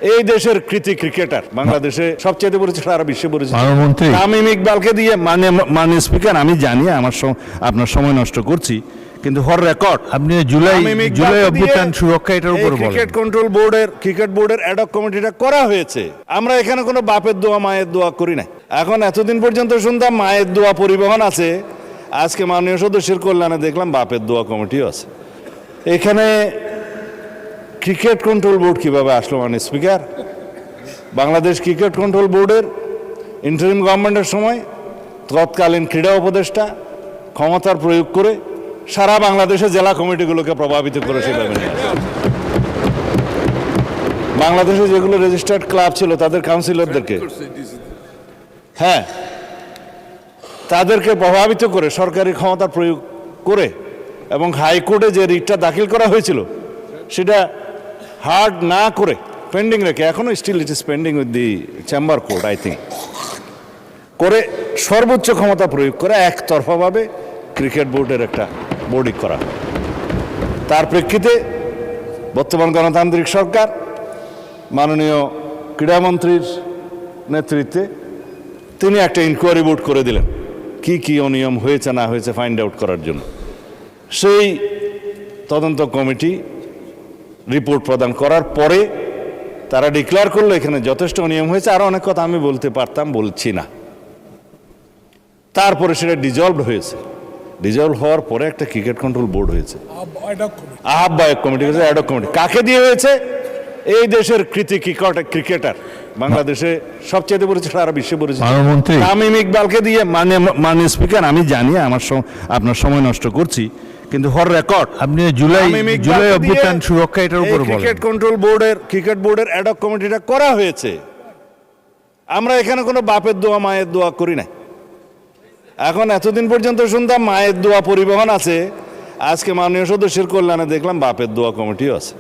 এই দেশের কৃতি ক্রিকেটার, বাংলাদেশে সবচেয়ে পরিচিত, সারা বিশ্বে পরিচিত প্রধানমন্ত্রী তামিম ইকবালকে দিয়ে মানে স্পিকার, আমি জানি আপনার সময় নষ্ট করছি, কিন্তু ফর রেকর্ড আপনি জুলাই অভ্যুত্থান সুরক্ষা এটার উপর বলেন। ক্রিকেট বোর্ডের অ্যাডক কমিটিটা করা হয়েছে। আমরা এখানে কোনো বাপের দোয়া মায়ের দোয়া করি না। এখন এতদিন পর্যন্ত শুনতাম মায়ের দোয়া পরিবহন আছে, আজকে মাননীয় সদস্যের কল্যাণে দেখলাম বাপের দোয়া কমিটিও আছে। এখানে ক্রিকেট কন্ট্রোল বোর্ড কিভাবে আসলো মাননীয় স্পিকার? বাংলাদেশ ক্রিকেট কন্ট্রোল বোর্ডের ইন্টারিম গভর্নমেন্টের সময় তৎকালীন ক্রীড়া উপদেষ্টা ক্ষমতার প্রয়োগ করে সারা বাংলাদেশে জেলা কমিটিগুলোকে প্রভাবিত করে সেভাবে নিয়ে আসে। বাংলাদেশে যেগুলো রেজিস্টার্ড ক্লাব ছিল তাদের কাউন্সিলরদেরকে, হ্যাঁ, তাদেরকে প্রভাবিত করে সরকারি ক্ষমতা প্রয়োগ করে এবং হাইকোর্টে যে রিটটা দাখিল করা হয়েছিল সেটা হার্ড না করে পেন্ডিং রেখে, এখনো still it is pending with the chamber court I think, করে সর্বোচ্চ ক্ষমতা প্রয়োগ করে একতরফাভাবে ক্রিকেট বোর্ডের একটা বোর্ডিং করা। তার প্রেক্ষিতে বর্তমান গণতান্ত্রিক সরকার মাননীয় ক্রীড়ামন্ত্রীর নেতৃত্বে তিনি একটা ইনকোয়ারি বোর্ড করে দিলেন কি কি অনিয়ম হয়েছে না হয়েছে ফাইন্ড আউট করার জন্য। সেই তদন্ত কমিটি রিপোর্ট প্রদান করার পরে তারা ডিক্লেয়ার করলো এখানে যথেষ্ট অনিয়ম হয়েছে, আরও অনেক কথা আমি বলতে পারতাম, বলছি না। তারপরে সেটা ডিজলভ হয়েছে। ডিজলভ হওয়ার পরে একটা ক্রিকেট কন্ট্রোল বোর্ড হয়েছে, আহ্বায়ক কমিটি হয়েছে, অ্যাডক কমিটি। কাকে দিয়ে হয়েছে? এই দেশের কৃতি ক্রিকেটার, বাংলাদেশে সবচেয়ে পরিচিত, সারা বিশ্বে পরিচিত তামিম ইকবালকে দিয়ে মানে স্পিকার, আমি জানি আপনার সময় নষ্ট করছি, কিন্তু ফর রেকর্ড আপনি জুলাই অভ্যুত্থান সুরক্ষা এটার উপর বলেন। ক্রিকেট বোর্ডের অ্যাডক কমিটিটা করা হয়েছে। আমরা এখানে কোনো বাপের দোয়া মায়ের দোয়া করি না। এখন এতদিন পর্যন্ত শুনতাম মায়ের দোয়া পরিবহন আছে, আজকে মাননীয় সদস্যের কল্যাণে দেখলাম বাপের দোয়া কমিটিও আছে।